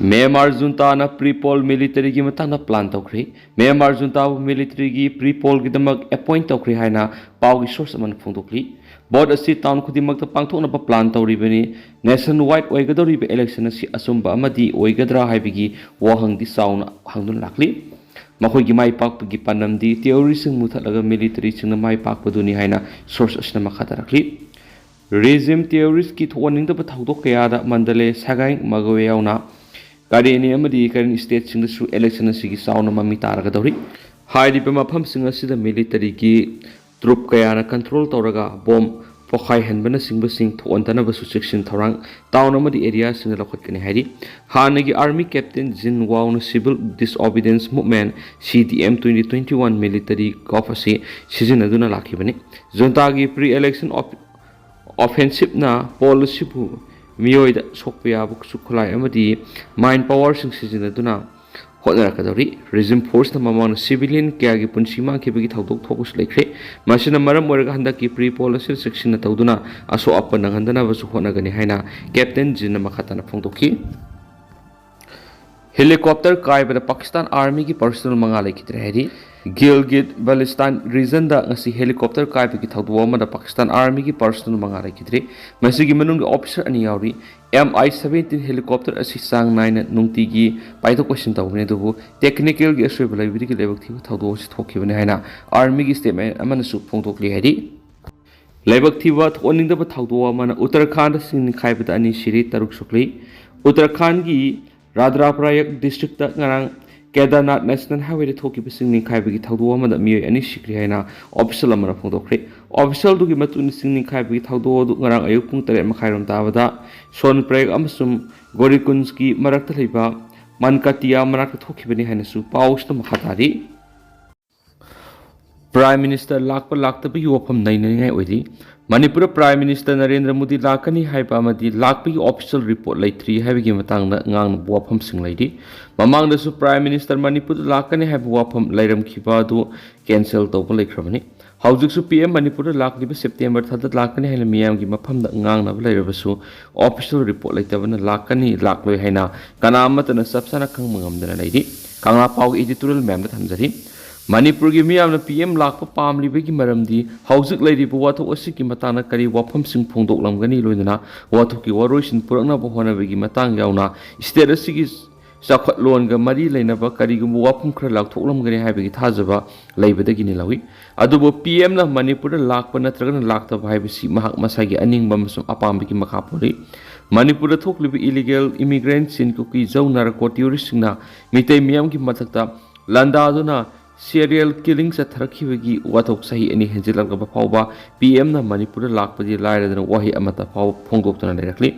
Myanmar junta na pre-poll military gi matang na plan tawkri Myanmar junta military gi pre-poll gi damak appoint tawkri haina paw gi source man phongdokli board asi town khudimak ta pangthokna pa plan tawri bani nationwide oigadori be election asi asumba amadi oigadra haibigi wahang di sauna hangdun lakli makoi gi mai pak gi panam di theory sing mutalaga military sing na mai pak paduni haina source asna makhatarakli regime theories ki thoning da pathodok kaya da mandale sagai magawe yauna Kari amadi karen state sing su election sigi sauna mami taraga dori haidi pema pham singa sida military ki troop kaya na control tawraga bomb pokhai hanbana singba sing thontana basu section thorang town amadi area sing lakhot kani haidi hanagi army captain jin waun civil disobedience movement CDM 2021 military office season aduna lakhibani junta gi pre election offensive na policy bu Miyoi da sokpya buk sukulai amadi mind power sing sijinaduna hotnarakadori regime force na mamang civilian kaya gi punshima kibigi thaudok thokus lekre masina maram oraga handa ki pre policy section na tawduna aso appa nangandana basu hotnagani haina captain jin makhatana phongdoki helicopter kaibada Pakistan army ki personal mangala kitre hedi Gilgit Baltistan region da ngasi helicopter kaiba ki thawdu amada Pakistan army ki personal mangala kitre masi gi manung officer ani yauri MI-17 helicopter asi sang 9 nungti gi paito question tawne dubu technical gi aswe balai bidi ki lebak thi thawdu si thokhi bane haina army gi statement amana su phongthokli hedi lebak thi wa thoning da thawdu amana Uttarakhand sing Ningkhaibada ani sire taruk sukli Uttarakhand gi Radraprayak district ta ngarang Kedarnath National Highway thoki bising Ningkhaibagi thawdu amada miyoi ani sikri haina official amana phongdokre official dugi matun sing Ningkhaibagi thawdu du ngarang ayuk pung 3 makhairom tabada Sonpreg amasum Gorikunski marakta leiba Mankatia marakta thoki bani haina su pausna makhatari Prime Minister lakpa lakta bi wafam nainai oidi Manipur Prime Minister Narendra Modi lakani haipa amadi lakpi official report laitri haibigi matangna ngang wafam sing laidi mamangda su Prime Minister Manipur lakani haipa wafam lairam khiba du cancel tawpa laikhrabani haujuk su PM Manipur lakliba September 3 lakani haina miyam gi mafamda ngang na lairabasu official report laitabana lakani lakloi haina kana amatana sabsana khangmangamdana laidi kanga pau editorial mem da thamjari Manipur gi miyamna PM lakpa pamlibagi maramdi haujuk lairibu wathok asiki matana kari wafam sing phongdok lamgani loinana wathoki waroisin purakna bahona bagi matang yauna state asigi sakhat lon ga mari leinaba kari gum wafam khra lakthok lamgani haibagi thajaba leibadagi ni lawi adubo PM na Manipur lakpa natragana lakta haibasi mahak masagi aningba masum apambagi makhapori Manipur thoklibi illegal immigrants in Kuki zau Narco tourist singna meitei miyam gi mathakta landa aduna serial killings at Tharakhiwagi wathok sahi ani henjilanga phawba PM na Manipur lakpadi lairadana wahi amata phaw phongdoktana lerakli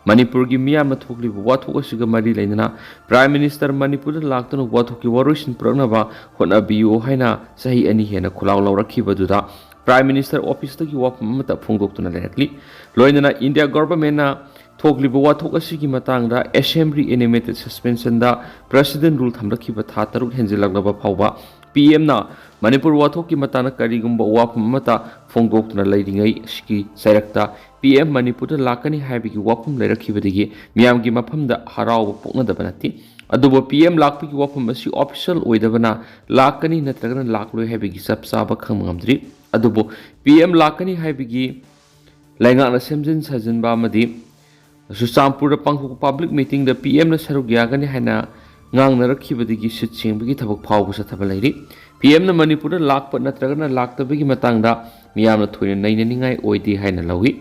Manipur gi miyam thokli wathok asiga mari leinana Prime Minister Manipur laktana wathoki waroisin pranaba hona biu haina sahi ani hena khulaw lawrakhiba duda Prime Minister office tagi wafam amata phongdoktana lerakli loinana India government na Thokliba wathok asigi matangda assembly animated suspension da president rule thamrakhiba tha taruk henjilagnaba phawba PM na Manipur wathok ki matana karigumba wafam mata phongdoktuna leiringai siki sairakta PM Manipur lakani haibigi wafam leirakhibadigi miyamgi mafamda haraw poknadaba nati adubo PM lakpi ki wafam asi official oidabana lakani natragana lakloi haibigi sapsaba khangmangamdri adubo PM lakani haibigi laingana semjin sajinba amadi Susampur pangthok public meeting da PM na saruk yagani haina ngang narakibadigi sit singbagi thabak phawbu sathaba lairi PM na Manipur lakpa natragana laktabagi matangda miyamna thoina nainaningai oidi haina lawi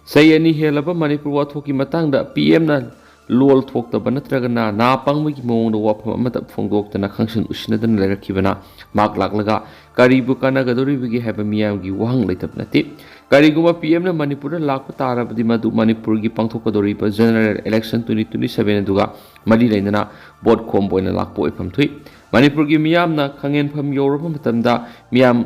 sayani helaba Manipur wathoki matangda PM na lol thoktaba natragana na pangmagi mawngda wafam amata phongdoktana khangsin usinadana lairakibana mak laklaga karibu kana gadoribagi haiba miyamgi wahang laitabnati Kariguma PM na Manipur lakpa tarabadi madu Manipur gi pangthokadoriba general election 2027 duga mari lainana board khomboina lakpo ifam thui Manipur gi miyam na khangen pham yoraba matamda miyam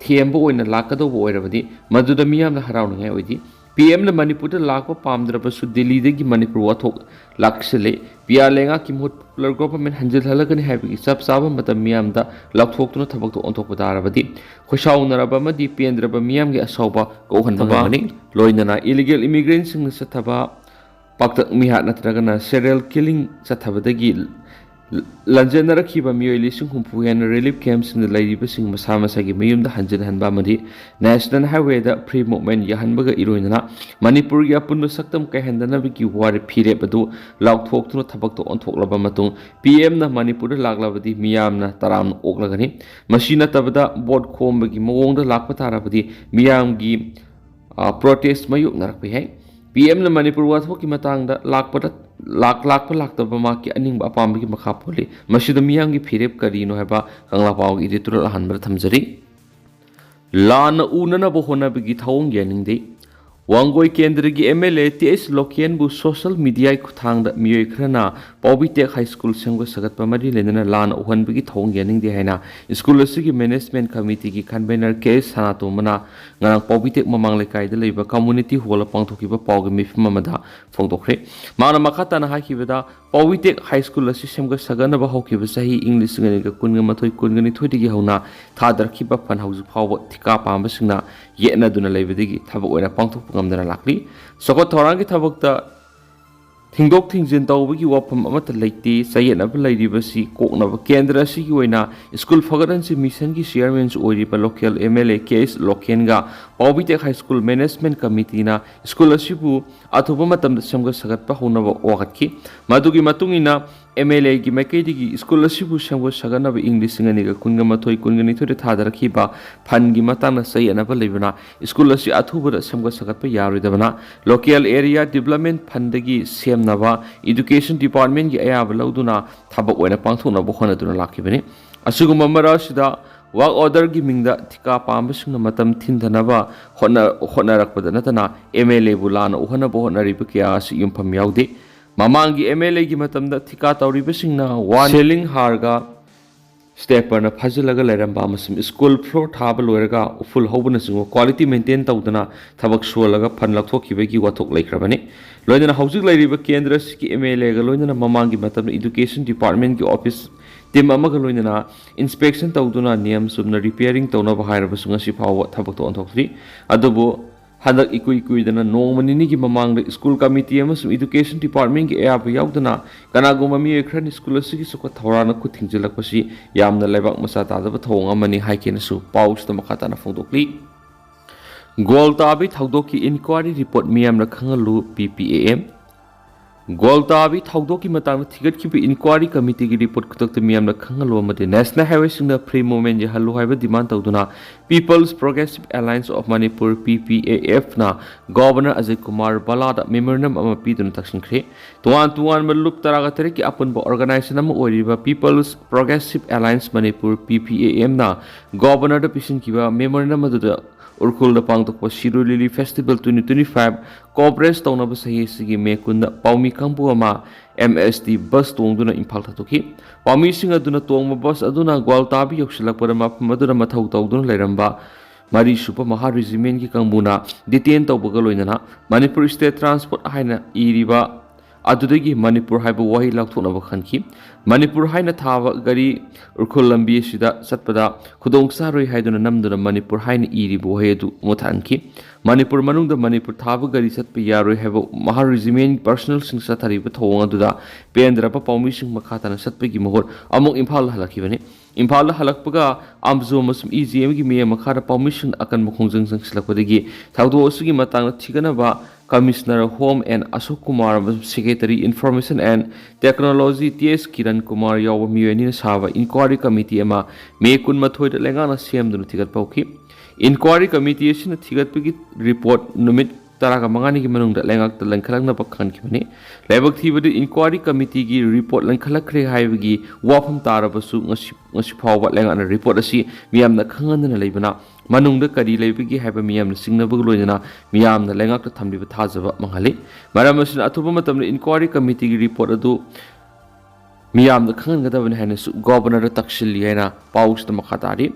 thembo oina lakkadobo oirabadi maduda miyam na harawnangai oidi PM na Manipur lakpa pamdrabasu Delhi dagi Manipur wathok laksele pialenga ki mot popular government hanjil halagani habi sab saba matam miyam da lakthokuna thabak to onthok darabadi khosaunaraba madi pendraba miyam gi asauba ko hanba ngani loinana illegal immigrants sing sathaba Paktak mihat natragana serial killing chathabadagi lanjanarakiba miyoi lising humpu hen relief camps in the lady basing masamasagi mayum the hanjan hanbamadi national highway da free movement yahanbaga iroinana manipur ya punno saktam kahendana biki war phire badu lauk thok tuno thabak to on thok laba matung pm na manipur laglabadi miyam na taram oklagani machine tabada board khom bagi mawong da lakpa tarabadi miyam gi protest mayuk narakpe hai PM na Manipur wathok ki matang da lakpa lakta ma ki aning ba pam ki makha poli masida miyang ki phirep kari no haba kangla paw gi ritur han bar thamjari lan unana bo hona bi thawng yaning de wangoi kendra gi MLA TS Lokien bu social media khuthang da miyoi khrana Paubi Tech High School sangwa sagat pamari lenana lan uhan bi thawng yaning de haina school asigi management committee ki convener case hana to mana ngang Paubi Tech mamang lekai da leiba community hall pangthoki ba paw gi mifma mada phongtokre mana makhata na haki beda Paubi Tech High School asi semga sagana ba hoki ba sahi English ngani ga kunga mathoi kungani thodi gi hauna thadar ki ba fan hauju phaw thika pam singna yena duna leibedigi thabak oina pangthok ngamdana lakli soko thorangi thabakta thingdok thingjin tawbagi wafam amata leiti sayena ba leiribasi koknaba kendra si gi oina school fagaran si mission gi chairman ori ba local MLA case lokenga Paubi Tech High School management committee na school asibu athuba matam samga sagat pa honaba wakatki madugi matungina MLA gi maikedi gi school asibu samga sagana ba English ngani ga kunga mathoi kungani thode thadar khiba fan gi matana sayena ba leibana school asi athuba samga sagat pa yaroidabana local area development fund gi semnaba education department gi ayaba lauduna thabak oina pangthona bo khona duna lakibani asuguma marasida work order gi mingda thika pambasing matam thindanaba hona rakpada natana MLA bulana uhana bo hona ribkya si yumpham yaude mamangi MLA gi matamda thika tawribasing na one selling harga stepper na phajalaga leramba masim school floor thaba loiraga uful hobuna singo quality maintain tawdana thabak solaga phan lakthokibe gi wathok laikrabani loina hawjik lairiba kendra ki MLA ga loina mamangi matamda education department gi office team amaga loina inspection tawduna niyam subna repairing tawna bahaira basunga si phawa thabak to onthokri adubo hadak ikui dana nongmani gi mamang school committee amasum education department gi app yaudana kanaguma mi ekran school asigi suka thorana ku thingjalakpasi yamna lebak masa tadaba thonga mani haikena su paus ta makata na phongdokli gol tabi thawdoki inquiry report miyam na khangalu PPAM Goltabi Taudoki Matang Ticket Keep Inquiry Committee report Kutak Miam the Kangalomati National Highway Singda Pre Moment Halu Highway Demand Tauduna People's Progressive Alliance of Manipur PPAF na Governor Ajay Kumar Balada Memorandum Amapidun Takshin Kre Tuan Malup Taragatari upon organization Oriba People's Progressive Alliance Manipur PPAM na Governor the Pishin Kiva Memorandum of the Urkul the Pang to Shiru Lily Festival 2025 Cooperate Town of Sahisi Mekunda Paumi Kampuama MST bus Tongduna Impalta Toki Paumi Sing Aduna Tongma bus Aduna Gualtabi Yokshalapurama Madura Matau Togdun Leramba Mari Super Maha Regimen Ki Kambuna Detain Tobagaloinana Manipur State Transport Haina Iriba Adudagi Manipur Haiba Wahi Laktona Bakhanki Manipur Haina Tava Gari Urkulambi Sida Satpada Kudong Saroi Haiduna Namduna Manipur Haina Iri Bohedu Mutanki Manipur Manung the Manipur Tava Gari Satpi Yaro have Maha Regimen personal sing Satari Batonga Duda Pendrapa Pomishing Makatan Satpigi Mohor among Impala Halakivani Impala Halakpaga Amzomus easy Mia Makata Pomission Akan Mokong Slapodigi Taudo Sugi Matanga Tiganaba Commissioner Home and Ashok Kumar Secretary Information and Technology TS Kiran Kumar Yawa Miyoi Sava Inquiry Committee Ama May Kun Mathoi Lengana Siam Dun Tigat Pauki Inquiry Committee is in a Tigat Pigit report Numit Taraga Mangani Manung that Langak the Lankalang Nabakan Kimani Labak Tiva Inquiry Committee report Lankalakre Haivigi Wapam Tarabasu Nasipaw what Langan report a see Miam the Kangan and Labana Manung the Kadi Labigi have a Miam the Singna Bugloina Miam the Langak the Tambi Tazava Mangali Maramasan Atubumatam Inquiry Committee report ado Miam the Kangan Gadavan Hanis Governor Takshiliana Paus the Makatari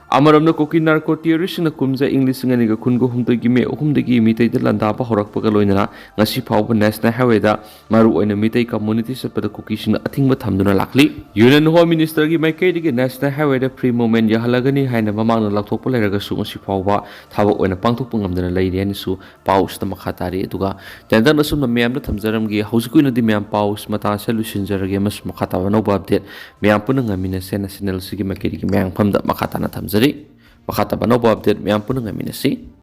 Amaramna Kuki Narco terrorist na kumza English ngani ga kungo humdagi me humdagi meitei da landa pa horakpaga loinana ngasi phawba national highway da maru oina meitei community satpada Kuki sing athingba thamduna lakli Union Home Minister gi maikei digi national highway da free movement yahalagani haina mamangna lakthokpa leraga su ngasi phawba thaba oina pangthokpa ngamdana leiri ani su paus ta makha tari aduga tendana sumna meyam da thamjaram gi hausikuna di meyam paus mata solution jarage mas makha ta no update meyam puna ngamina se national sigi maikei digi meyang phamda makha ta na thamjari makha ta no update meyam puna ngamina si